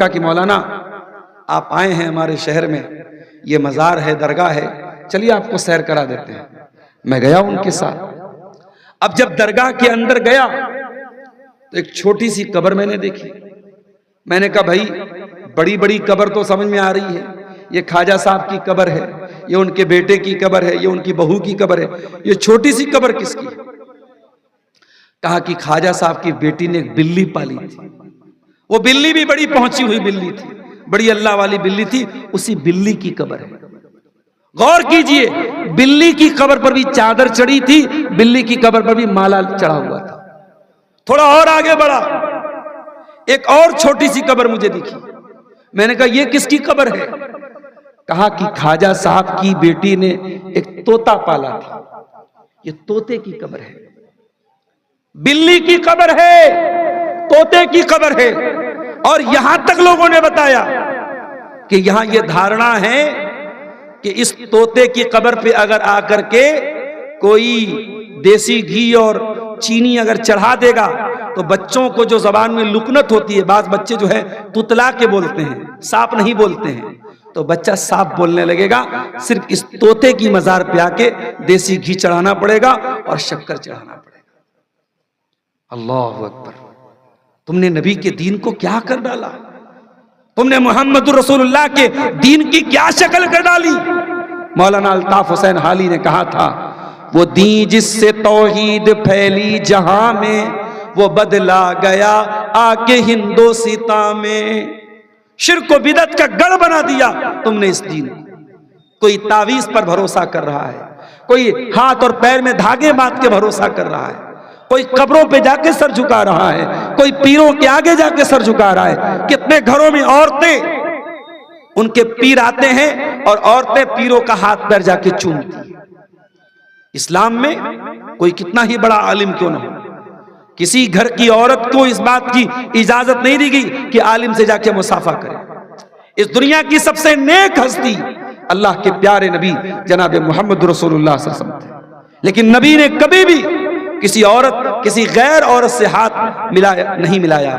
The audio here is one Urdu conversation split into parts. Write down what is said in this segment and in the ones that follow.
کہا کہ مولانا آپ آئے ہیں ہمارے شہر میں، یہ مزار ہے، درگاہ ہے، چلیے آپ کو سیر کرا دیتے ہیں۔ میں گیا ان کے ساتھ۔ اب جب درگاہ کے اندر گیا تو ایک چھوٹی سی قبر میں نے دیکھی۔ میں نے کہا بھائی بڑی بڑی قبر تو سمجھ میں آ رہی ہے، یہ خواجہ صاحب کی قبر ہے، یہ ان کے بیٹے کی قبر ہے، یہ ان کی بہو کی قبر ہے، یہ چھوٹی سی قبر کس کی؟ کہا کہ خواجہ صاحب کی بیٹی نے ایک بلی پالی تھی، وہ بلی بھی بڑی پہنچی ہوئی بلی تھی، بڑی اللہ والی بلی تھی، اسی بلی کی قبر ہے۔ غور کیجئے، بلی کی قبر پر بھی چادر چڑھی تھی، بلی کی قبر پر بھی مالا چڑھا ہوا تھا۔ تھوڑا اور آگے بڑھا، ایک اور چھوٹی سی قبر مجھے دکھی۔ میں نے کہا یہ کس کی قبر ہے؟ کہا کہ خواجہ صاحب کی بیٹی نے ایک طوطا پالا تھا، یہ طوطے کی قبر ہے۔ بلی کی قبر ہے، طوطے کی قبر ہے، اور یہاں تک لوگوں نے بتایا کہ یہاں یہ دھارنا ہے کہ اس طوطے کی قبر پہ اگر آ کر کے کوئی دیسی گھی اور چینی اگر چڑھا دے گا تو بچوں کو جو زبان میں لکنت ہوتی ہے، بعض بچے جو ہے تتلا کے بولتے ہیں، سانپ نہیں بولتے ہیں، تو بچہ سانپ بولنے لگے گا، صرف اس طوطے کی مزار پہ آ کے دیسی گھی چڑھانا پڑے گا اور شکر چڑھانا پڑے گا۔ اللہ اکبر! تم نے نبی کے دین کو کیا کر ڈالا؟ تم نے محمد رسول اللہ کے دین کی کیا شکل کر ڈالی؟ مولانا الطاف حسین حالی نے کہا تھا، وہ دین جس سے توحید پھیلی جہاں میں، وہ بدلا گیا آ کے ہندوستاں میں۔ شرک و بدعت کا گڑھ بنا دیا تم نے اس دین کو۔ کوئی تعویذ پر بھروسہ کر رہا ہے، کوئی ہاتھ اور پیر میں دھاگے باندھ کے بھروسہ کر رہا ہے، کوئی قبروں پہ جا کے سر جھکا رہا ہے، کوئی پیروں کے آگے جا کے سر جھکا رہا ہے۔ کتنے گھروں میں عورتیں، ان کے پیر آتے ہیں اور عورتیں پیروں کا ہاتھ پیر جا کے چومتی ہیں۔ اسلام میں کوئی کتنا ہی بڑا عالم کیوں نہ ہو، کسی گھر کی عورت کو اس بات کی اجازت نہیں دی گئی کہ عالم سے جا کے مصافحہ کرے۔ اس دنیا کی سب سے نیک ہستی اللہ کے پیارے نبی جناب محمد رسول اللہ صلی اللہ علیہ وسلم تھے، لیکن نبی نے کبھی بھی کسی عورت، کسی غیر عورت سے ہاتھ نہیں ملایا،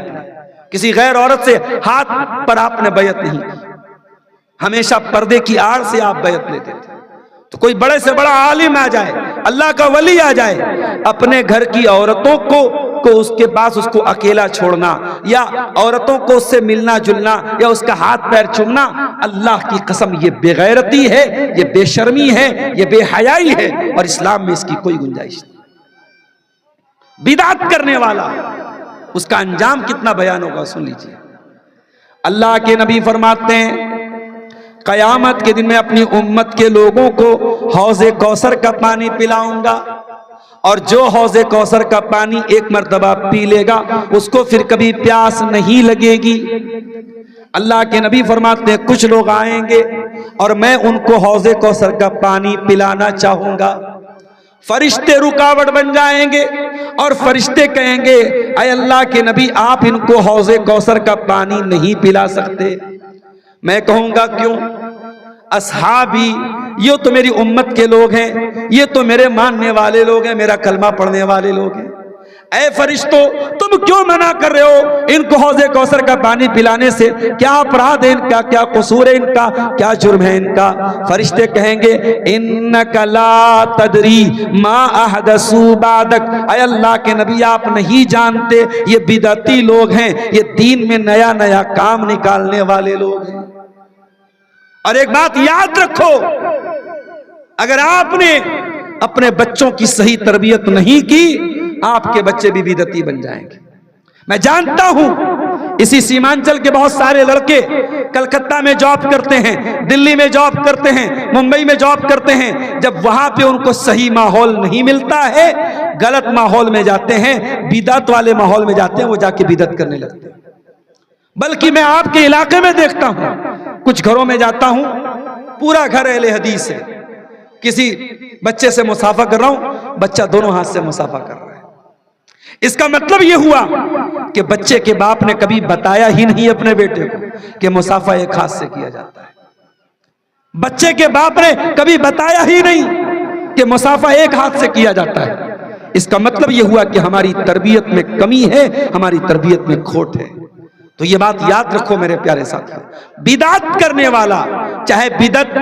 کسی غیر عورت سے ہاتھ پر آپ نے بیعت نہیں کی، ہمیشہ پردے کی آڑ سے آپ بیعت لیتے تھے۔ تو کوئی بڑے سے بڑا عالم آ جائے، اللہ کا ولی آ جائے، اپنے گھر کی عورتوں کو اس کے پاس اس کو اکیلا چھوڑنا یا عورتوں کو اس سے ملنا جلنا یا اس کا ہاتھ پیر چومنا، اللہ کی قسم یہ بے غیرتی ہے، یہ بے شرمی ہے، یہ بے حیائی ہے، اور اسلام میں اس کی کوئی گنجائش نہیں۔ بدعت کرنے والا، اس کا انجام کتنا بیان ہوگا سن لیجئے۔ اللہ کے نبی فرماتے ہیں قیامت کے دن میں اپنی امت کے لوگوں کو حوض کوثر کا پانی پلاؤں گا، اور جو حوض کوثر کا پانی ایک مرتبہ پی لے گا اس کو پھر کبھی پیاس نہیں لگے گی۔ اللہ کے نبی فرماتے ہیں کچھ لوگ آئیں گے اور میں ان کو حوض کوثر کا پانی پلانا چاہوں گا، فرشتے رکاوٹ بن جائیں گے اور فرشتے کہیں گے اے اللہ کے نبی آپ ان کو حوض کوثر کا پانی نہیں پلا سکتے۔ میں کہوں گا کیوں؟ اصحابی، یہ تو میری امت کے لوگ ہیں، یہ تو میرے ماننے والے لوگ ہیں، میرا کلمہ پڑھنے والے لوگ ہیں، اے فرشتوں تم کیوں منع کر رہے ہو ان کو حوض کوثر کا پانی پلانے سے؟ کیا اپرادھ ہے ان کا، کیا قصور ہے ان کا، کیا جرم ہے ان کا؟ فرشتے کہیں گے انک لا تدری ما احدثوا بعدک، اے اللہ کے نبی آپ نہیں جانتے یہ بدعتی لوگ ہیں، یہ دین میں نیا نیا کام نکالنے والے لوگ ہیں۔ اور ایک بات یاد رکھو، اگر آپ نے اپنے بچوں کی صحیح تربیت نہیں کی آپ کے بچے بھی بدعتی بن جائیں گے۔ میں جانتا ہوں اسی سیمانچل کے بہت سارے لڑکے کلکتہ میں جاب کرتے ہیں، دلی میں جاب کرتے ہیں، ممبئی میں جاب کرتے ہیں، جب وہاں پہ ان کو صحیح ماحول نہیں ملتا ہے غلط ماحول میں جاتے ہیں، بدعت والے ماحول میں جاتے ہیں، وہ جا کے بدعت کرنے لگتے ہیں۔ بلکہ میں آپ کے علاقے میں دیکھتا ہوں، کچھ گھروں میں جاتا ہوں پورا گھر اہل حدیث ہے، کسی بچے سے مصافحہ کر رہا ہوں، بچہ دونوں ہاتھ سے مصافحہ کر رہا ہے۔ اس کا مطلب یہ ہوا کہ بچے کے باپ نے کبھی بتایا ہی نہیں اپنے بیٹے کو کہ مصافحہ ایک ہاتھ سے کیا جاتا ہے، بچے کے باپ نے کبھی بتایا ہی نہیں کہ مصافحہ ایک ہاتھ سے کیا جاتا ہے۔ اس کا مطلب یہ ہوا کہ ہماری تربیت میں کمی ہے، ہماری تربیت میں کھوٹ ہے۔ تو یہ بات یاد رکھو میرے پیارے ساتھیوں، بدعت کرنے والا، چاہے بدعت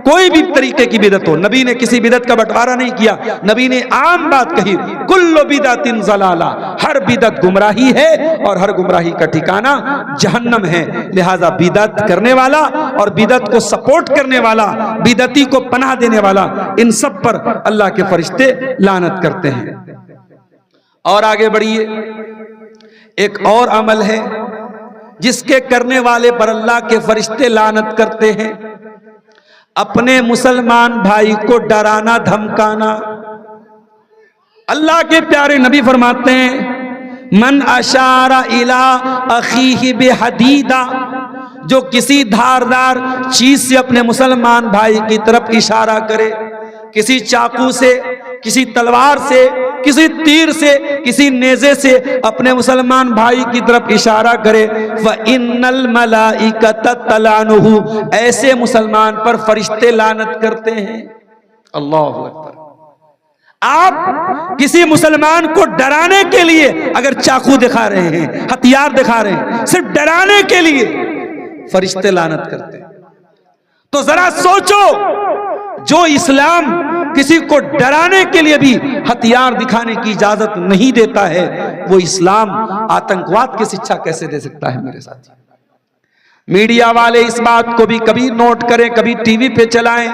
کوئی بھی طریقے کی بدعت ہو، نبی نے کسی بدعت کا بٹوارا نہیں کیا، نبی نے عام بات کہی، کل بدعت ضلالہ، ہر بدعت گمراہی ہے اور ہر گمراہی کا ٹھکانہ جہنم ہے۔ لہذا بدعت کرنے والا اور بدعت کو سپورٹ کرنے والا، بدعتی کو پناہ دینے والا، ان سب پر اللہ کے فرشتے لعنت کرتے ہیں۔ اور آگے بڑھیے، ایک اور عمل ہے جس کے کرنے والے پر اللہ کے فرشتے لعنت کرتے ہیں، اپنے مسلمان بھائی کو ڈرانا دھمکانا۔ اللہ کے پیارے نبی فرماتے ہیں، من اشار الی اخیہ بحدیدہ، جو کسی دھاردار چیز سے اپنے مسلمان بھائی کی طرف اشارہ کرے، کسی چاقو سے، کسی تلوار سے، کسی تیر سے، کسی نیزے سے اپنے مسلمان بھائی کی طرف اشارہ کرے، فَإِنَّ الْمَلَائِكَةَ تَلْعَنُهُ، ایسے مسلمان پر فرشتے لعنت کرتے ہیں۔ اللہ اکبر۔ آپ کسی مسلمان کو ڈرانے کے لیے اگر چاقو دکھا رہے ہیں، ہتھیار دکھا رہے ہیں، صرف ڈرانے کے لیے فرشتے لعنت کرتے ہیں، تو ذرا سوچو، جو اسلام کسی کو ڈرانے کے لیے بھی ہتھیار دکھانے کی اجازت نہیں دیتا ہے، وہ اسلام آتنکواد کی شکشا کیسے دے سکتا ہے میرے ساتھ؟ میڈیا والے اس بات کو بھی کبھی نوٹ کریں، کبھی ٹی وی پہ چلائیں،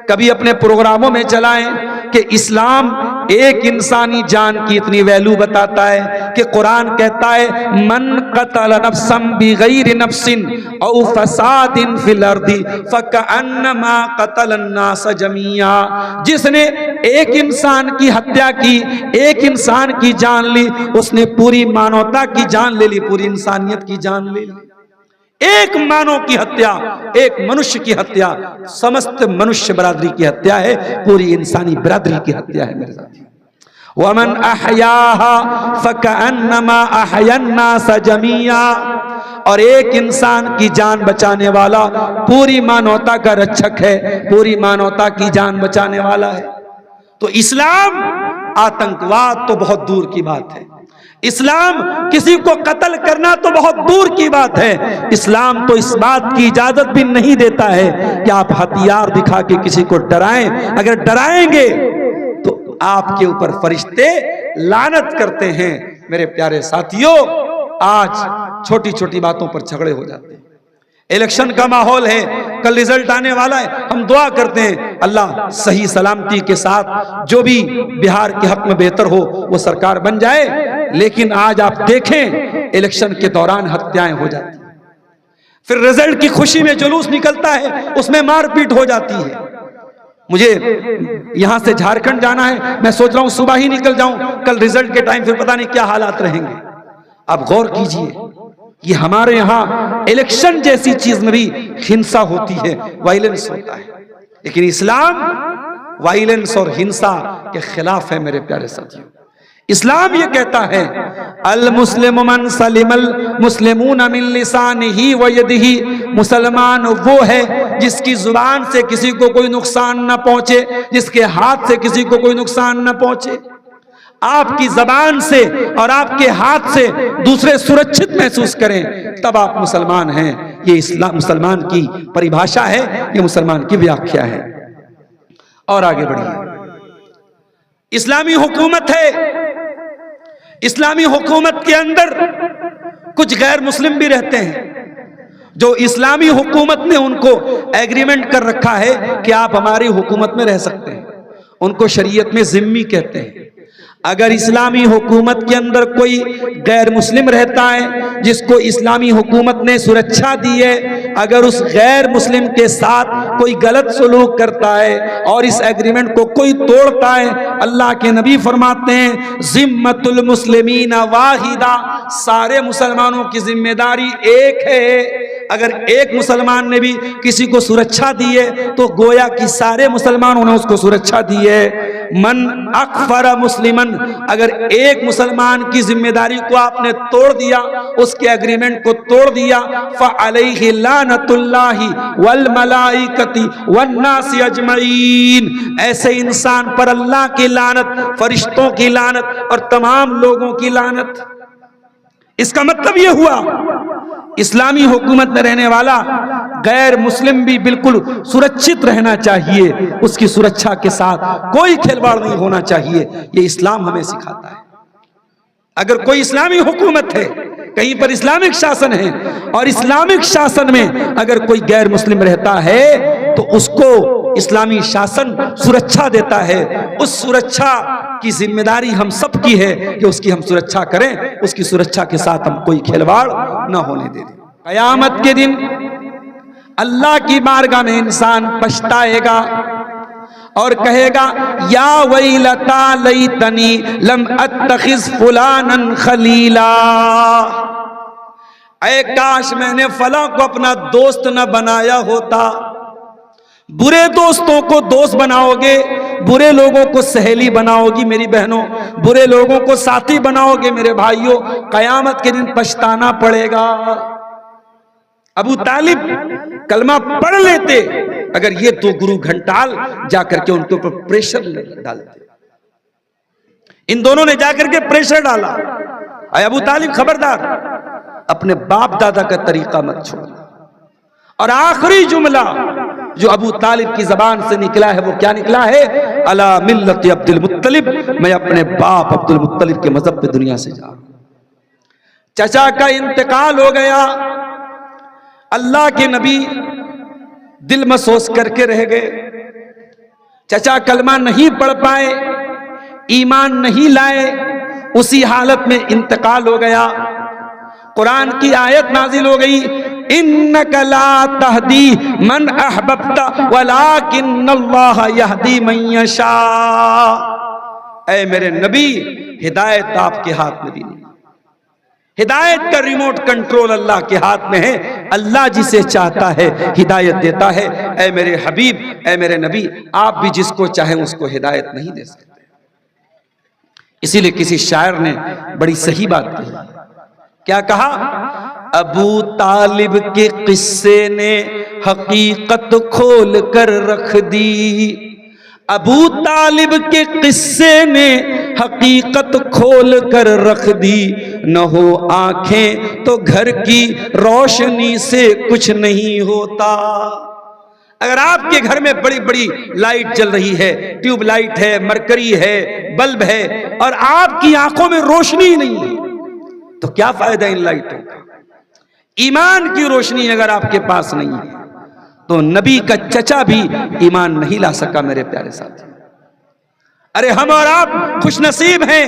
کبھی اپنے پروگراموں میں چلائیں کہ اسلام ایک انسانی جان کی اتنی ویلیو بتاتا ہے کہ قرآن کہتا ہے، من قتل نفسا بغیر نفس او فساد فی الارض فکأنما قتل الناس جميعا، جس نے ایک انسان کی ہتیا کی، ایک انسان کی جان لی، اس نے پوری مانوتا کی جان لے لی، پوری انسانیت کی جان لے لی۔ ایک مانو کی ہتیا، ایک منشیہ کی ہتیا، سمست منشیہ برادری کی ہتیا ہے، پوری انسانی برادری کی ہتیا ہے میرے ساتھ۔ وَمَنْ أَحْيَاهَا فَكَأَنَّمَا أَحْيَا النَّاسَ جَمِيعًا، اور ایک انسان کی جان بچانے والا پوری مانوتا کا رچھک ہے، پوری مانوتا کی جان بچانے والا ہے۔ تو اسلام آتنکواد تو بہت دور کی بات ہے، اسلام کسی کو قتل کرنا تو بہت دور کی بات ہے، اسلام تو اس بات کی اجازت بھی نہیں دیتا ہے کہ آپ ہتھیار دکھا کے کسی کو ڈرائیں، اگر ڈرائیں گے تو آپ کے اوپر فرشتے لعنت کرتے ہیں۔ میرے پیارے ساتھیوں، آج چھوٹی چھوٹی باتوں پر جھگڑے ہو جاتے ہیں، الیکشن کا ماحول ہے، کل رزلٹ آنے والا ہے، ہم دعا کرتے ہیں اللہ صحیح سلامتی کے ساتھ جو بھی بہار کے حق میں بہتر ہو وہ سرکار بن جائے، لیکن آج آپ دیکھیں الیکشن کے دوران ہتیائیں ہو جاتی ہیں، پھر رزلٹ کی خوشی میں جلوس نکلتا ہے، اس میں مار پیٹ ہو جاتی ہے۔ مجھے یہاں سے جھارکھنڈ جانا ہے، میں سوچ رہا ہوں صبح ہی نکل جاؤں، کل رزلٹ کے ٹائم پھر پتہ نہیں کیا حالات رہیں گے۔ اب غور کیجئے، یہ ہمارے یہاں الیکشن جیسی چیز میں بھی ہنسا ہوتی ہے، وائلنس ہوتا ہے، لیکن اسلام وائلنس اور ہنسا کے خلاف ہے میرے پیارے ساتھیوں۔ اسلام یہ کہتا ہے، المسلم من سلم المسلمون من لسانہ و یدہ، مسلمان وہ ہے جس کی زبان سے کسی کو کوئی نقصان نہ پہنچے، جس کے ہاتھ سے کسی کو کوئی نقصان نہ پہنچے۔ آپ کی زبان سے اور آپ کے ہاتھ سے دوسرے سرکشت محسوس کریں، تب آپ مسلمان ہیں۔ یہ اسلام مسلمان کی پریبھاشا ہے، یہ مسلمان کی ویاخیا ہے۔ اور آگے بڑھیے، اسلامی حکومت ہے، اسلامی حکومت کے اندر کچھ غیر مسلم بھی رہتے ہیں، جو اسلامی حکومت نے ان کو ایگریمنٹ کر رکھا ہے کہ آپ ہماری حکومت میں رہ سکتے ہیں، ان کو شریعت میں ذمہ کہتے ہیں۔ اگر اسلامی حکومت کے اندر کوئی غیر مسلم رہتا ہے جس کو اسلامی حکومت نے سرکشا دی ہے، اگر اس غیر مسلم کے ساتھ کوئی غلط سلوک کرتا ہے اور اس ایگریمنٹ کو کوئی توڑتا ہے، اللہ کے نبی فرماتے ہیں ذمۃ المسلمین واحدہ، سارے مسلمانوں کی ذمہ داری ایک ہے۔ اگر ایک مسلمان نے بھی کسی کو سرکشا دی ہے تو گویا کہ سارے مسلمانوں نے اس کو سرکشا دی ہے۔ من اکفر مسلمن، اگر ایک مسلمان کی ذمہ داری کو آپ نے توڑ دیا، اس کے ایگریمنٹ کو توڑ دیا، فعلیہ لعنت اللہ والملائکۃ والناس اجمعین، ایسے انسان پر اللہ کی لعنت، فرشتوں کی لعنت اور تمام لوگوں کی لعنت۔ اس کا مطلب یہ ہوا اسلامی حکومت میں رہنے والا غیر مسلم بھی بالکل سرکشت رہنا چاہیے، اس کی سرکشا کے ساتھ کوئی کھلواڑ نہیں ہونا چاہیے، یہ اسلام ہمیں سکھاتا ہے۔ اگر کوئی اسلامی حکومت ہے، کہیں پر اسلامک شاسن ہے، اور اسلامک شاسن میں اگر کوئی غیر مسلم رہتا ہے تو اس کو اسلامی شاسن سرکشا دیتا ہے، اس سرکشا کی ذمہ داری ہم سب کی ہے کہ اس کی ہم سرکشا کریں، اس کی سرکشا کے ساتھ ہم کوئی کھلواڑ نہ ہونے دیں۔ قیامت کے دن اللہ کی بارگاہ میں انسان پچھتائے گا اور کہے گا یا ویلتا لیتنی لم اتخذ فلانا خلیلا، اے کاش میں نے فلاں کو اپنا دوست نہ بنایا ہوتا۔ برے دوستوں کو دوست بناؤ گے، برے لوگوں کو سہیلی بناؤ گی میری بہنوں، برے لوگوں کو ساتھی بناؤ گے میرے بھائیوں، قیامت کے دن پچھتانا پڑے گا۔ ابو طالب کلمہ پڑھ لیتے اگر یہ دو گرو گھنٹال جا کر کے ان کے اوپر پریشر ڈالتے، ان دونوں نے جا کر کے پریشر ڈالا، اے ابو طالب خبردار، اپنے باپ دادا کا طریقہ مت چھوڑنا۔ اور آخری جملہ جو ابو طالب کی زبان سے نکلا ہے وہ کیا نکلا ہے؟ علی ملت عبد المطلب، میں اپنے باپ عبد المطلب کے مذہب پہ دنیا سے جا رہا ہوں۔ چچا کا انتقال ہو گیا، اللہ کے نبی دل محسوس کر کے رہ گئے، چچا کلمہ نہیں پڑھ پائے، ایمان نہیں لائے، اسی حالت میں انتقال ہو گیا۔ قرآن کی آیت نازل ہو گئی انک لا تہدی من احببت ولکن اللہ یہدی من یشاء، اے میرے نبی ہدایت آپ کے ہاتھ میں بھی نہیں، ہدایت کا ریموٹ کنٹرول اللہ کے ہاتھ میں ہے، اللہ جسے چاہتا ہے ہدایت دیتا ہے۔ اے میرے حبیب، اے میرے نبی، آپ بھی جس کو چاہیں اس کو ہدایت نہیں دے سکتے۔ اسی لیے کسی شاعر نے بڑی صحیح بات کہی، کیا کہا؟ ابو طالب کے قصے نے حقیقت کھول کر رکھ دی، ابو طالب کے قصے نے حقیقت کھول کر رکھ دی، نہ ہو آنکھیں تو گھر کی روشنی سے کچھ نہیں ہوتا۔ اگر آپ کے گھر میں بڑی بڑی لائٹ جل رہی ہے، ٹیوب لائٹ ہے، مرکری ہے، بلب ہے، اور آپ کی آنکھوں میں روشنی نہیں ہے تو کیا فائدہ ان لائٹوں کا؟ ایمان کی روشنی اگر آپ کے پاس نہیں ہے تو نبی کا چچا بھی ایمان نہیں لا سکا میرے پیارے ساتھی۔ ارے ہم اور آپ خوش نصیب ہیں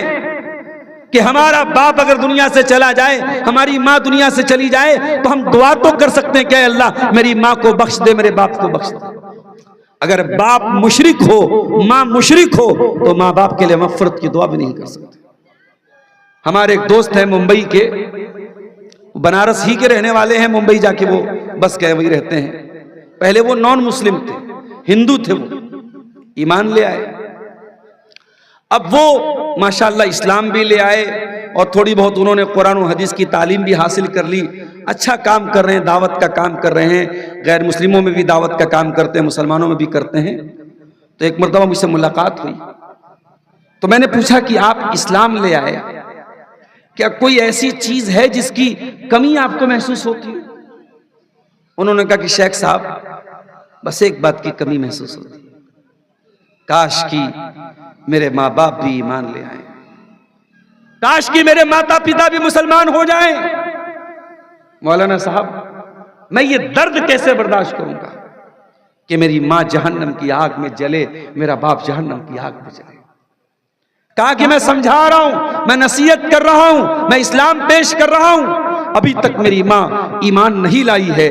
کہ ہمارا باپ اگر دنیا سے چلا جائے، ہماری ماں دنیا سے چلی جائے تو ہم دعا تو کر سکتے ہیں کہ اے اللہ میری ماں کو بخش دے، میرے باپ کو بخش دے۔ اگر باپ مشرک ہو، ماں مشرک ہو تو ماں باپ کے لیے مغفرت کی دعا بھی نہیں کر سکتے۔ ہمارے ایک دوست ہیں ممبئی کے، بنارس ہی کے رہنے والے ہیں، ممبئی جا کے وہ بس گئے، وہی رہتے ہیں۔ پہلے وہ نان مسلم تھے، ہندو تھے، وہ ایمان لے آئے، اب وہ ماشاءاللہ اسلام بھی لے آئے اور تھوڑی بہت انہوں نے قرآن و حدیث کی تعلیم بھی حاصل کر لی، اچھا کام کر رہے ہیں، دعوت کا کام کر رہے ہیں، غیر مسلموں میں بھی دعوت کا کام کرتے ہیں، مسلمانوں میں بھی کرتے ہیں۔ تو ایک مرتبہ مجھ سے ملاقات ہوئی تو میں نے پوچھا کہ آپ اسلام لے آئے، کیا کوئی ایسی چیز ہے جس کی کمی آپ کو محسوس ہوتی ہے؟ انہوں نے کہا کہ شیخ صاحب بس ایک بات کی کمی محسوس ہوتی ہے، کاش کی میرے ماں باپ بھی ایمان لے آئیں، کاش کی میرے ماتا پتا بھی مسلمان ہو جائیں۔ مولانا صاحب میں یہ درد کیسے برداشت کروں گا کہ میری ماں جہنم کی آگ میں جلے، میرا باپ جہنم کی آگ میں جلے۔ کہا کہ میں سمجھا رہا ہوں، میں نصیحت کر رہا ہوں، میں اسلام پیش کر رہا ہوں، ابھی تک میری ماں ایمان نہیں لائی ہے۔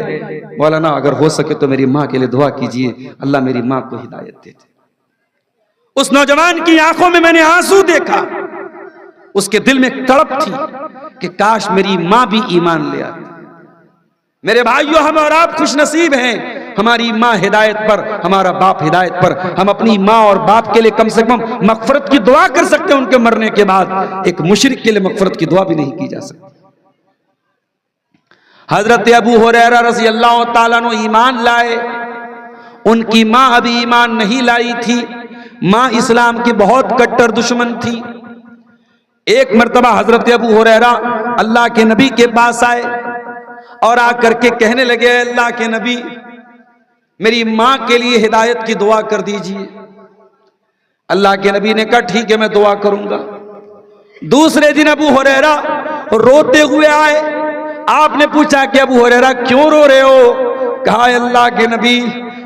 مولانا اگر ہو سکے تو میری ماں کے لیے دعا کیجئے، اللہ میری ماں کو ہدایت دے دے۔ اس نوجوان کی آنکھوں میں نے آنسو دیکھا، اس کے دل میں تڑپ تھی کہ کاش میری ماں بھی ایمان لے آتی۔ میرے بھائیو، ہم اور آپ خوش نصیب ہیں، ہماری ماں ہدایت پر، ہمارا باپ ہدایت پر، ہم اپنی ماں اور باپ کے لیے کم سے کم مغفرت کی دعا کر سکتے ہیں ان کے مرنے کے بعد، ایک مشرک کے لیے مغفرت کی دعا بھی نہیں کی جا سکتی۔ حضرت ابو ہریرہ رضی اللہ تعالیٰ عنہ ایمان لائے، ان کی ماں ابھی ایمان نہیں لائی تھی، ماں اسلام کی بہت کٹر دشمن تھی۔ ایک مرتبہ حضرت ابو ہریرہ اللہ کے نبی کے پاس آئے، اور آ کر کے کہنے لگے اے اللہ کے نبی میری ماں کے لیے ہدایت کی دعا کر دیجئے۔ اللہ کے نبی نے کہا ٹھیک ہے میں دعا کروں گا۔ دوسرے دن ابو ہریرہ روتے ہوئے آئے، آپ نے پوچھا کہ ابو ہریرہ کیوں رو رہے ہو؟ کہا اے اللہ کے نبی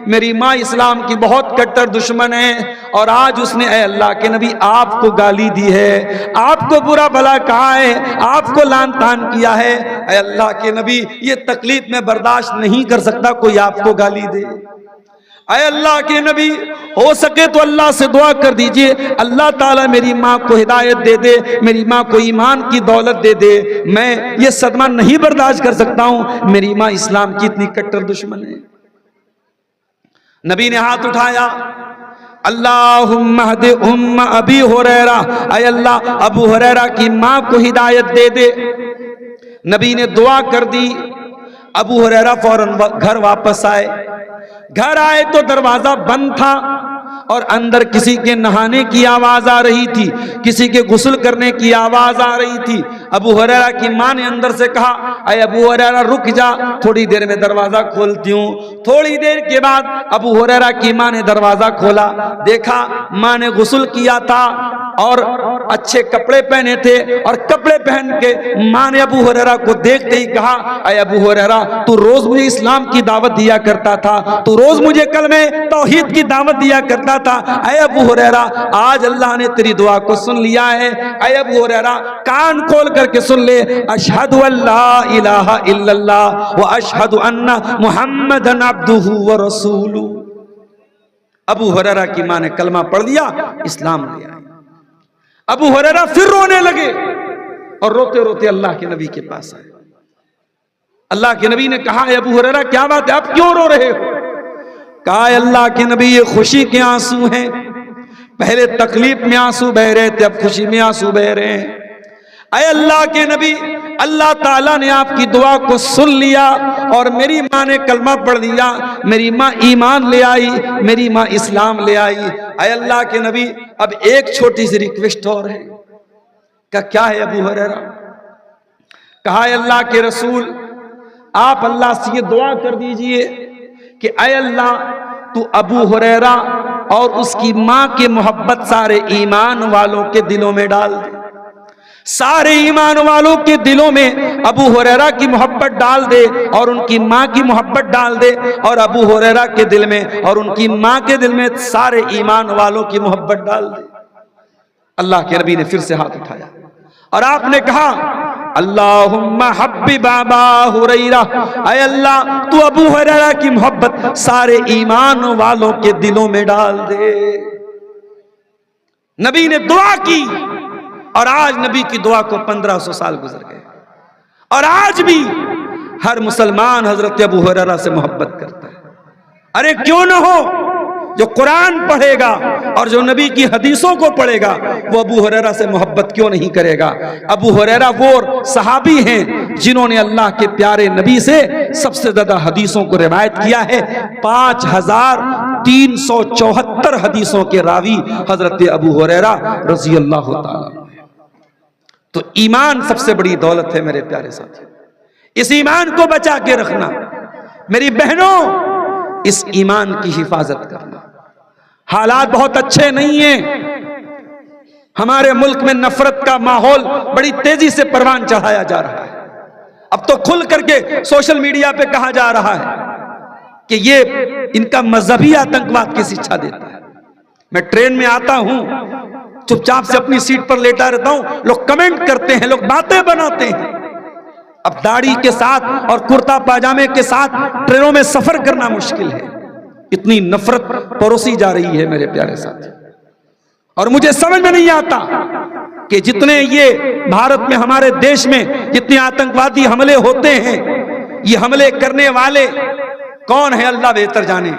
میری ماں اسلام کی بہت کٹر دشمن ہے، اور آج اس نے اے اللہ کے نبی آپ کو گالی دی ہے، آپ کو برا بھلا کہا ہے، آپ کو لعن طعن کیا ہے۔ اے اللہ کے نبی یہ تکلیف میں برداشت نہیں کر سکتا کوئی آپ کو گالی دے۔ اے اللہ کے نبی ہو سکے تو اللہ سے دعا کر دیجئے اللہ تعالیٰ میری ماں کو ہدایت دے دے، میری ماں کو ایمان کی دولت دے دے، میں یہ صدمہ نہیں برداشت کر سکتا ہوں، میری ماں اسلام کی اتنی کٹر دشمن ہے۔ نبی نے ہاتھ اٹھایا، اللہم اہد ام ابی ہریرہ، اے اللہ ابو ہریرہ کی ماں کو ہدایت دے دے۔ نبی نے دعا کر دی۔ ابو ہریرہ فوراً گھر واپس آئے۔ گھر آئے تو دروازہ بند تھا اور اندر کسی کے نہانے کی آواز آ رہی تھی، کسی کے غسل کرنے کی آواز آ رہی تھی۔ ابو ہریرہ کی ماں نے اندر سے کہا اے ابو ہریرہ رک جا، تھوڑی دیر میں دروازہ کھولتی ہوں۔ تھوڑی دیر کے بعد ابو ہریرہ کی ماں نے دروازہ کھولا، دیکھا ماں نے غسل کیا تھا اور اچھے کپڑے پہنے تھے، اور کپڑے پہن کے ماں نے ابو ہریرہ کو دیکھتے ہی کہا اے ابو ہریرہ تو روز مجھے اسلام کی دعوت دیا کرتا تھا، تو روز مجھے کلمہ توحید کی دعوت دیا کرتا تھا، اے ابو ہریرہ آج اللہ نے تیری دعا کو سن لیا ہے۔ اے ابو ہریرہ کان کھول کر کے سن لے، اشہد ان لا الہ الا اللہ و اشہد ان محمدن عبدہ و رسولہ۔ ابو ہریرہ کی ماں نے کلمہ پڑھ لیا، اسلام لے آئی۔ ابو ہریرہ پھر رونے لگے اور روتے روتے اللہ کے نبی کے پاس آئے۔ اللہ کے نبی نے کہا اے ابو ہریرہ کیا بات ہے، آپ کیوں رو رہے ہو؟ کہا اے اللہ کے نبی یہ خوشی کے آنسو ہیں، پہلے تکلیف میں آنسو بہ رہے تھے، اب خوشی میں آنسو بہ رہے ہیں۔ اے اللہ کے نبی اللہ تعالیٰ نے آپ کی دعا کو سن لیا اور میری ماں نے کلمہ پڑھ لیا، میری ماں ایمان لے آئی، میری ماں اسلام لے آئی۔ اے اللہ کے نبی اب ایک چھوٹی سی ریکویسٹ اور ہے۔ کہ کیا ہے ابو ہریرہ؟ کہا اے اللہ کے رسول آپ اللہ سے یہ دعا کر دیجئے کہ اے اللہ تو ابو ہریرہ اور اس کی ماں کی محبت سارے ایمان والوں کے دلوں میں ڈال دے، سارے ایمان والوں کے دلوں میں ابو ہریرہ کی محبت ڈال دے اور ان کی ماں کی محبت ڈال دے، اور ابو ہریرہ کے دل میں اور ان کی ماں کے دل میں سارے ایمان والوں کی محبت ڈال دے۔ اللہ کے نبی نے پھر سے ہاتھ اٹھایا اور آپ نے کہا اللہم حبب ابا ہریرہ، اے اللہ تو ابو ہریرہ کی محبت سارے ایمان والوں کے دلوں میں ڈال دے۔ نبی نے دعا کی اور آج نبی کی دعا کو 1500 سال گزر گئے، اور آج بھی ہر مسلمان حضرت ابو ہریرہ سے محبت کرتا ہے۔ ارے کیوں نہ ہو، جو قرآن پڑھے گا اور جو نبی کی حدیثوں کو پڑھے گا وہ ابو ہریرہ سے محبت کیوں نہیں کرے گا؟ ابو ہریرہ وہ صحابی ہیں جنہوں نے اللہ کے پیارے نبی سے سب سے زیادہ حدیثوں کو روایت کیا ہے۔ 5374 حدیثوں کے راوی حضرت ابو ہریرہ رضی اللہ تعالیٰ۔ تو ایمان سب سے بڑی دولت ہے میرے پیارے ساتھی، اس ایمان کو بچا کے رکھنا۔ میری بہنوں اس ایمان کی حفاظت کرنا۔ حالات بہت اچھے نہیں ہیں، ہمارے ملک میں نفرت کا ماحول بڑی تیزی سے پروان چڑھایا جا رہا ہے۔ اب تو کھل کر کے سوشل میڈیا پہ کہا جا رہا ہے کہ یہ ان کا مذہبی آتنکواد کی شکشا دیتا ہے۔ میں ٹرین میں آتا ہوں، چپ چاپ سے اپنی سیٹ پر لیٹا رہتا ہوں، لوگ کمنٹ کرتے ہیں، لوگ باتیں بناتے ہیں۔ اب داڑھی کے ساتھ اور کرتا پاجامے کے ساتھ ٹرینوں میں سفر کرنا مشکل ہے، اتنی نفرت پروسی جا رہی ہے میرے پیارے ساتھی۔ اور مجھے سمجھ میں نہیں آتا کہ جتنے یہ بھارت میں ہمارے دیش میں جتنے آتنکوادی حملے ہوتے ہیں، یہ حملے کرنے والے کون ہیں اللہ بہتر جانے۔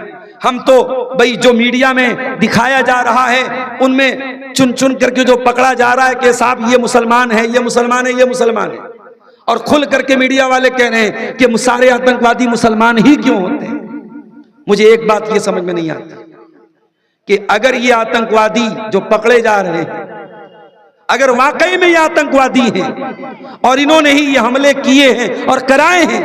ہم تو بھئی جو میڈیا میں دکھایا جا رہا ہے ان میں چن چن کر کے جو پکڑا جا رہا ہے کہ صاحب یہ مسلمان ہے، یہ مسلمان ہے، یہ مسلمان ہے، اور کھل کر کے میڈیا والے کہہ رہے ہیں کہ سارے آتنکوادی مسلمان ہی کیوں ہوتے ہیں۔ مجھے ایک بات یہ سمجھ میں نہیں آتی کہ اگر یہ آتنکوادی جو پکڑے جا رہے ہیں اگر واقعی میں یہ آتنکوادی ہیں اور انہوں نے ہی یہ حملے کیے ہیں اور کرائے ہیں،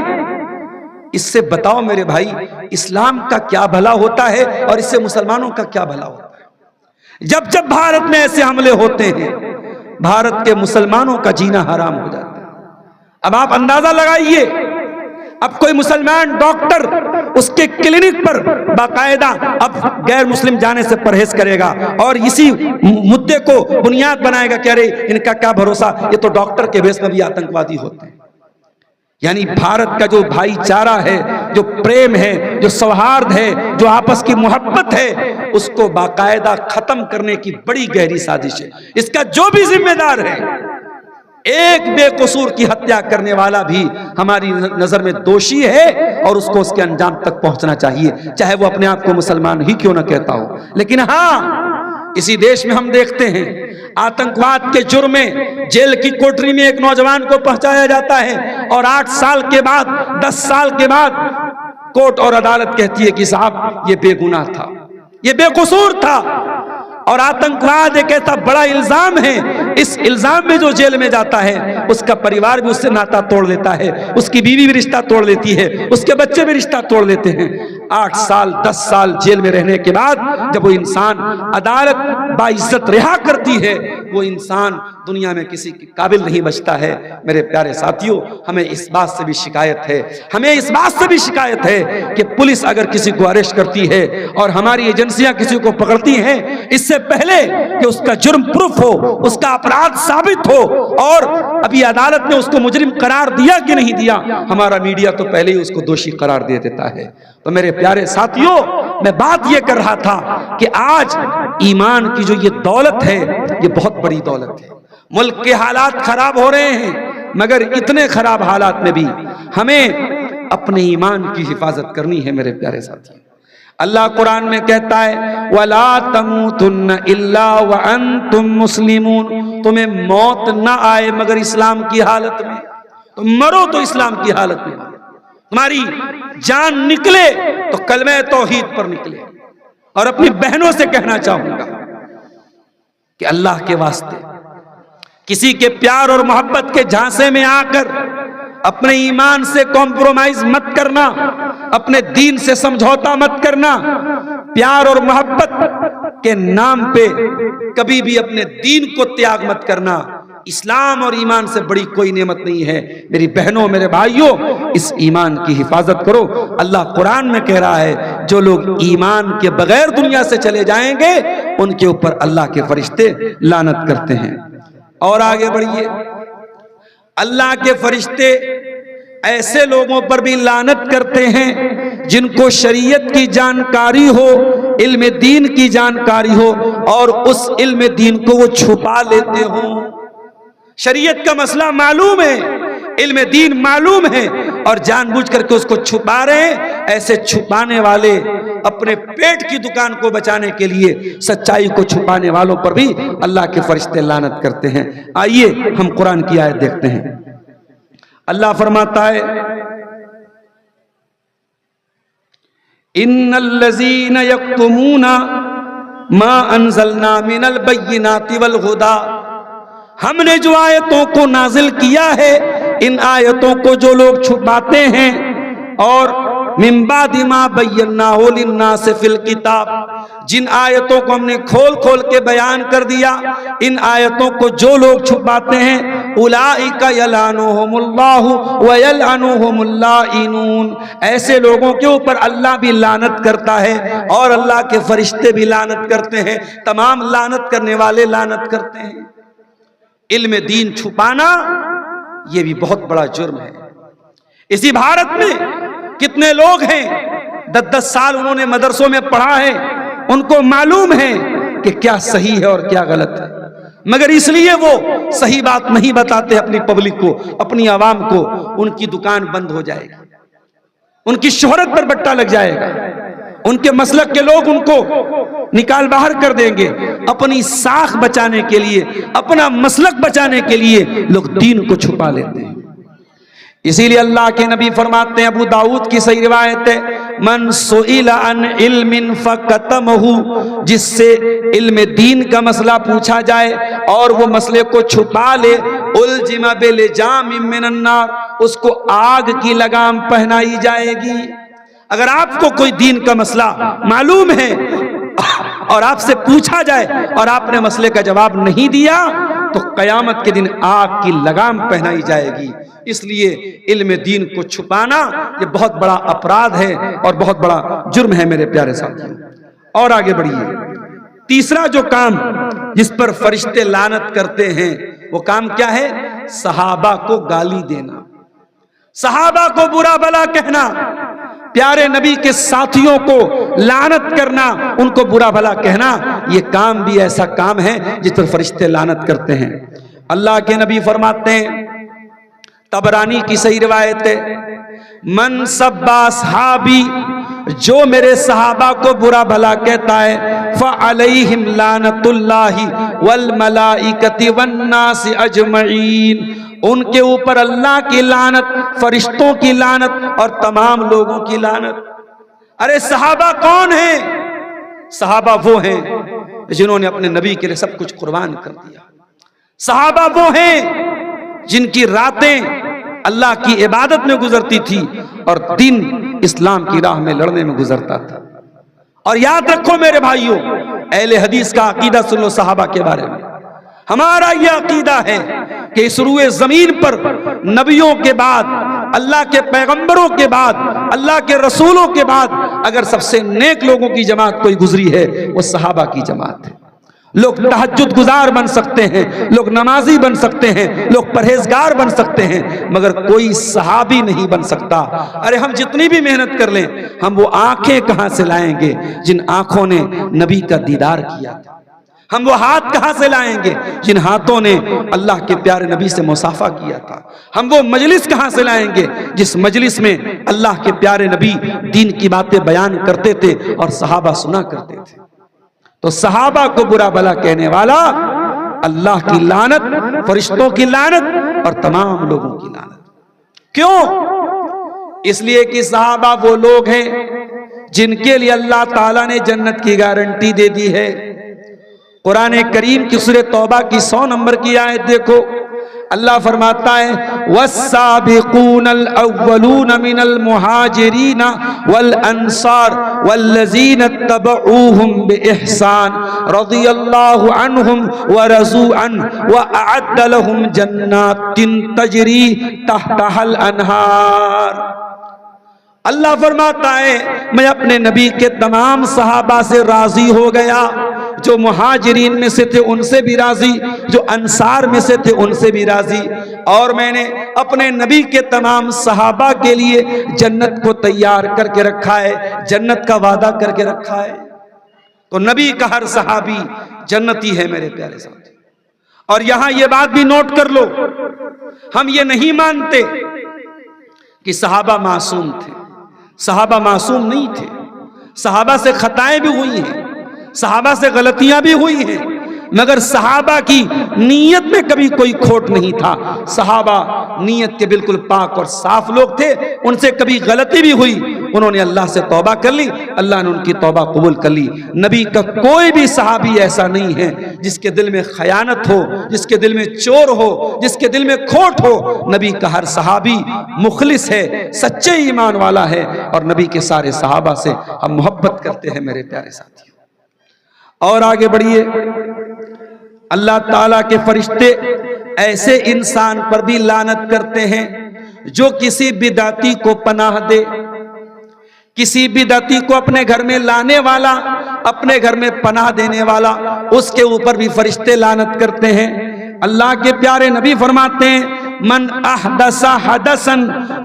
اس سے بتاؤ میرے بھائی اسلام کا کیا بھلا ہوتا ہے اور اس سے مسلمانوں کا کیا بھلا ہوتا ہے؟ جب جب بھارت میں ایسے حملے ہوتے ہیں بھارت کے مسلمانوں کا جینا حرام ہو جاتا ہے۔ اب آپ اندازہ لگائیے، اب کوئی مسلمان ڈاکٹر اس کے کلینک پر باقاعدہ اب غیر مسلم جانے سے پرہیز کرے گا اور اسی مدے کو بنیاد بنائے گا کہ ارے ان کا کیا بھروسہ، یہ تو ڈاکٹر کے بیس میں بھی آتنکوادی ہوتے ہیں۔ یعنی بھارت کا جو بھائی چارہ ہے، جو پریم ہے، جو سوہارد ہے، جو آپس کی محبت ہے، اس کو باقاعدہ ختم کرنے کی بڑی گہری سازش ہے۔ اس کا جو بھی ذمہ دار ہے، ایک بے قصور کی ہتیا کرنے والا بھی ہماری نظر میں دوشی ہے اور اس کو اس کے انجام تک پہنچنا چاہیے، چاہے وہ اپنے آپ کو مسلمان ہی کیوں نہ کہتا ہو۔ لیکن ہاں، اسی دیش میں ہم دیکھتے ہیں آتنکواد کے جرم میں جیل کی کوٹری میں ایک نوجوان کو پہنچایا جاتا ہے اور 8 سال کے بعد 10 سال کے بعد کورٹ اور عدالت کہتی ہے کہ صاحب یہ بے گناہ تھا، یہ بے قصور تھا۔ اور آتنکواد ایک ایسا بڑا الزام ہے، اس الزام میں جو جیل میں جاتا ہے اس کا پریوار بھی اس سے ناتا توڑ لیتا ہے، اس کی بیوی بھی رشتہ توڑ لیتی ہے، اس کے بچے بھی رشتہ توڑ لیتے ہیں۔ 8 سال 10 سال جیل میں رہنے کے بعد جب وہ انسان عدالت باعزت رہا کرتی ہے، وہ انسان دنیا میں کسی کے قابل نہیں بچتا ہے۔ میرے پیارے ساتھیوں، ہمیں اس بات سے بھی شکایت ہے، ہمیں اس بات سے بھی شکایت ہے کہ پولیس اگر کسی کو اریسٹ کرتی ہے اور ہماری ایجنسیاں کسی کو پکڑتی ہیں، اس سے پہلے کہ اس کا جرم پروف ہو، اس کا اپرادھ ثابت ہو اور ابھی عدالت نے اس کو مجرم قرار دیا کہ نہیں دیا، ہمارا میڈیا تو پہلے ہی اس کو دوشی قرار دے دیتا ہے۔ تو میرے پیارے ساتھیوں، میں بات یہ کر رہا تھا کہ آج ایمان کی جو یہ دولت ہے، یہ بہت بڑی دولت ہے۔ ملک کے حالات خراب ہو رہے ہیں، مگر اتنے خراب حالات میں بھی ہمیں اپنے ایمان کی حفاظت کرنی ہے۔ میرے پیارے ساتھیوں، اللہ قرآن میں کہتا ہے وَلَا تَمُوتُنَّ إِلَّا وَأَنْتُمْ مُسْلِمُونَ، تمہیں موت نہ آئے مگر اسلام کی حالت میں، تم مرو تو اسلام کی حالت میں، تمہاری جان نکلے تو کلمہ توحید پر نکلے۔ اور اپنی بہنوں سے کہنا چاہوں گا کہ اللہ کے واسطے کسی کے پیار اور محبت کے جھانسے میں آ کر اپنے ایمان سے کمپرومائز مت کرنا، اپنے دین سے سمجھوتا مت کرنا، پیار اور محبت کے نام پہ کبھی بھی اپنے دین کو تیاگ مت کرنا۔ اسلام اور ایمان سے بڑی کوئی نعمت نہیں ہے۔ میری بہنوں، میرے بھائیوں، اس ایمان کی حفاظت کرو۔ اللہ قرآن میں کہہ رہا ہے جو لوگ ایمان کے بغیر دنیا سے چلے جائیں گے ان کے اوپر اللہ کے فرشتے لعنت کرتے ہیں۔ اور آگے بڑھیے، اللہ کے فرشتے ایسے لوگوں پر بھی لعنت کرتے ہیں جن کو شریعت کی جانکاری ہو، علم دین کی جانکاری ہو اور اس علم دین کو وہ چھپا لیتے ہوں۔ شریعت کا مسئلہ معلوم ہے، علم دین معلوم ہے اور جان بوجھ کر کے اس کو چھپا رہے ہیں۔ ایسے چھپانے والے اپنے پیٹ کی دکان کو بچانے کے لیے سچائی کو چھپانے والوں پر بھی اللہ کے فرشتے لعنت کرتے ہیں۔ آئیے ہم قرآن کی آیت دیکھتے ہیں۔ اللہ فرماتا ہے ان الذین یکتمون ما انزلنا من البینات والہدی، ہم نے جو آیتوں کو نازل کیا ہے ان آیتوں کو جو لوگ چھپاتے ہیں، اور من بعد ما بیناہ للناس فی الکتاب، جن آیتوں کو ہم نے کھول کھول کے بیان کر دیا، ان آیتوں کو جو لوگ چھپاتے ہیں اولئک یلعنہم اللہ ویلعنہم اللاعنون، ایسے لوگوں کے اوپر اللہ بھی لعنت کرتا ہے اور اللہ کے فرشتے بھی لعنت کرتے ہیں، تمام لعنت کرنے والے لعنت کرتے ہیں۔ علم دین چھپانا یہ بھی بہت بڑا جرم ہے۔ اسی بھارت میں کتنے لوگ ہیں 10 سال انہوں نے مدرسوں میں پڑھا ہے، ان کو معلوم ہے کہ کیا صحیح ہے اور کیا غلط ہے، مگر اس لیے وہ صحیح بات نہیں بتاتے اپنی پبلک کو، اپنی عوام کو، ان کی دکان بند ہو جائے گی، ان کی شہرت پر بٹا لگ جائے گا، ان کے مسلک کے لوگ ان کو نکال باہر کر دیں گے۔ اپنی ساکھ بچانے کے لیے، اپنا مسلک بچانے کے لیے لوگ دین کو چھپا لیتے ہیں۔ اسی لیے اللہ کے نبی فرماتے ہیں، ابو داؤد کی صحیح روایت ہے، من سئل عن علم فکتمہ، جس سے علم دین کا مسئلہ پوچھا جائے اور وہ مسئلے کو چھپا لے الجم بلجام من النار، اس کو آگ کی لگام پہنائی جائے گی۔ اگر آپ کو کوئی دین کا مسئلہ معلوم ہے اور آپ سے پوچھا جائے اور آپ نے مسئلے کا جواب نہیں دیا تو قیامت کے دن آگ کی لگام پہنائی جائے گی۔ اس لیے علم دین کو چھپانا یہ بہت بڑا اپرادھ ہے اور بہت بڑا جرم ہے میرے پیارے ساتھیوں۔ اور آگے بڑھیے، تیسرا جو کام جس پر فرشتے لعنت کرتے ہیں وہ کام کیا ہے؟ صحابہ کو گالی دینا، صحابہ کو برا بھلا کہنا، پیارے نبی کے ساتھیوں کو لعنت کرنا، ان کو برا بھلا کہنا، یہ کام بھی ایسا کام ہے جس پر فرشتے لعنت کرتے ہیں۔ اللہ کے نبی فرماتے ہیں، طبرانی کی صحیح روایت ہے، من سب اصحابی، جو میرے صحابہ کو برا بھلا کہتا ہے، فعلیہم لعنت اللہ والملائکۃ والناس اجمعین، ان کے اوپر اللہ کی لعنت، فرشتوں کی لعنت اور تمام لوگوں کی لعنت۔ ارے صحابہ کون ہیں؟ صحابہ وہ ہیں جنہوں نے اپنے نبی کے لیے سب کچھ قربان کر دیا۔ صحابہ وہ ہیں جن کی راتیں اللہ کی عبادت میں گزرتی تھی اور دن اسلام کی راہ میں لڑنے میں گزرتا تھا۔ اور یاد رکھو میرے بھائیوں، اہل حدیث کا عقیدہ سن لو صحابہ کے بارے میں۔ ہمارا یہ عقیدہ ہے کہ اس روئے زمین پر نبیوں کے بعد، اللہ کے پیغمبروں کے بعد، اللہ کے رسولوں کے بعد اگر سب سے نیک لوگوں کی جماعت کوئی گزری ہے وہ صحابہ کی جماعت ہے۔ لوگ تہجد گزار بن سکتے ہیں، لوگ نمازی بن سکتے ہیں، لوگ پرہیزگار بن سکتے ہیں، مگر کوئی صحابی نہیں بن سکتا۔ ارے ہم جتنی بھی محنت کر لیں، ہم وہ آنکھیں کہاں سے لائیں گے جن آنکھوں نے نبی کا دیدار کیا تھا؟ ہم وہ ہاتھ کہاں سے لائیں گے جن ہاتھوں نے اللہ کے پیارے نبی سے مصافحہ کیا تھا؟ ہم وہ مجلس کہاں سے لائیں گے جس مجلس میں اللہ کے پیارے نبی دین کی باتیں بیان کرتے تھے اور صحابہ سنا کرتے تھے؟ تو صحابہ کو برا بھلا کہنے والا اللہ کی لعنت، فرشتوں کی لعنت اور تمام لوگوں کی لعنت۔ کیوں؟ اس لیے کہ صحابہ وہ لوگ ہیں جن کے لیے اللہ تعالیٰ نے جنت کی گارنٹی دے دی ہے۔ قرآن کریم کی سورہ توبہ کی 100 نمبر کی آیت دیکھو، اللہ فرماتا ہے والسابقون الاولون من المہاجرین والانصار والذین اتبعوهم باحسان رضی اللہ عنہم ورضوا عنہ واعد لهم جنات تجری تحتها الانہار۔ اللہ فرماتا ہے میں اپنے نبی کے تمام صحابہ سے راضی ہو گیا، جو مہاجرین میں سے تھے ان سے بھی راضی، جو انصار میں سے تھے ان سے بھی راضی، اور میں نے اپنے نبی کے تمام صحابہ کے لیے جنت کو تیار کر کے رکھا ہے، جنت کا وعدہ کر کے رکھا ہے۔ تو نبی کا ہر صحابی جنتی ہے میرے پیارے ساتھی۔ اور یہاں یہ بات بھی نوٹ کر لو، ہم یہ نہیں مانتے کہ صحابہ معصوم تھے، صحابہ معصوم نہیں تھے، صحابہ سے خطائیں بھی ہوئی ہیں، صحابہ سے غلطیاں بھی ہوئی ہیں، مگر صحابہ کی نیت میں کبھی کوئی کھوٹ نہیں تھا۔ صحابہ نیت کے بالکل پاک اور صاف لوگ تھے، ان سے کبھی غلطی بھی ہوئی انہوں نے اللہ سے توبہ کر لی، اللہ نے ان کی توبہ قبول کر لی۔ نبی کا کوئی بھی صحابی ایسا نہیں ہے جس کے دل میں خیانت ہو، جس کے دل میں چور ہو، جس کے دل میں کھوٹ ہو۔ نبی کا ہر صحابی مخلص ہے، سچے ایمان والا ہے، اور نبی کے سارے صحابہ سے ہم محبت کرتے ہیں میرے پیارے ساتھیوں۔ اور آگے بڑھیے، اللہ تعالیٰ کے فرشتے ایسے انسان پر بھی لعنت کرتے ہیں جو کسی بدعتی کو پناہ دے، کسی بدعتی کو اپنے گھر میں لانے والا، اپنے گھر میں پناہ دینے والا، اس کے اوپر بھی فرشتے لعنت کرتے ہیں۔ اللہ کے پیارے نبی فرماتے ہیں من احدث حدثا،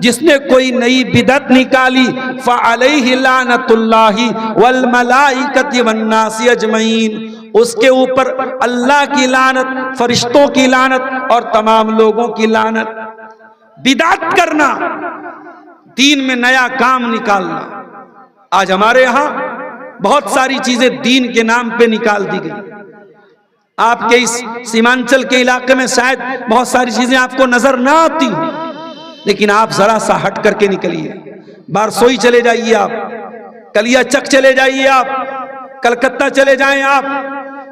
جس نے کوئی نئی بدعت نکالی، فعلیہ لعنت اللہ والملائکۃ والناس اجمعین، اس کے اوپر اللہ کی لعنت، فرشتوں کی لعنت اور تمام لوگوں کی لعنت۔ بدعت کرنا، دین میں نیا کام نکالنا۔ آج ہمارے ہاں بہت ساری چیزیں دین کے نام پہ نکال دی گئی۔ آپ کے اس سیمانچل کے علاقے میں شاید بہت ساری چیزیں آپ کو نظر نہ آتی ہوں، لیکن آپ ذرا سا ہٹ کر کے نکلیے، بارسوئی چلے جائیے، آپ کلیا چک چلے جائیے، آپ کلکتہ چلے جائیں، آپ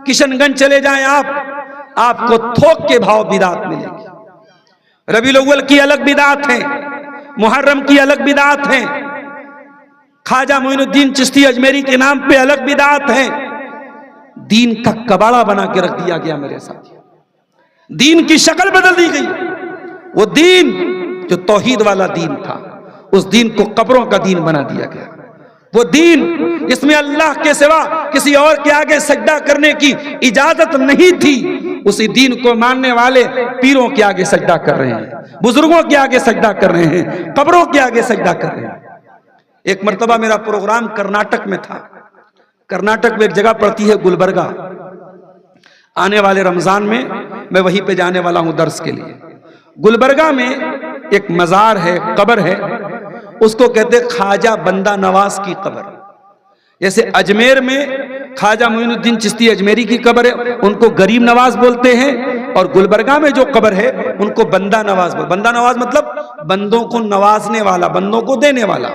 کشن گنج چلے جائیں، آپ کو تھوک کے بھاؤ بدعت ملے گی۔ ربیع الاول کی الگ بدعات ہیں، محرم کی الگ بدعات ہیں، خواجہ معین الدین چشتی اجمیری کے نام پہ الگ بدعات ہیں. دین کا کباڑا بنا کے رکھ دیا گیا میرے ساتھ. دین کی شکل بدل دی گئی. وہ دین جو توحید والا دین تھا اس دین کو قبروں کا دین بنا دیا گیا. وہ دین اس میں اللہ کے سوا کسی اور کے آگے سجدہ کرنے کی اجازت نہیں تھی، اسی دین کو ماننے والے پیروں کے آگے سجدہ کر رہے ہیں، بزرگوں کے آگے سجدہ کر رہے ہیں، قبروں کے آگے سجدہ کر رہے ہیں. ایک مرتبہ میرا پروگرام کرناٹک میں تھا. کرناٹک میں ایک جگہ پڑتی ہے گلبرگہ. آنے والے رمضان میں میں وہیں پہ جانے والا ہوں درس کے لیے. گلبرگہ میں ایک مزار ہے، قبر ہے، اس کو کہتے خواجہ بندہ نواز کی قبر. جیسے اجمیر میں خواجہ معین الدین چشتی اجمیری کی قبر ہے، ان کو غریب نواز بولتے ہیں، اور گلبرگہ میں جو قبر ہے ان کو بندہ نواز بولتے. بندہ نواز مطلب بندوں کو نوازنے والا، بندوں کو دینے والا.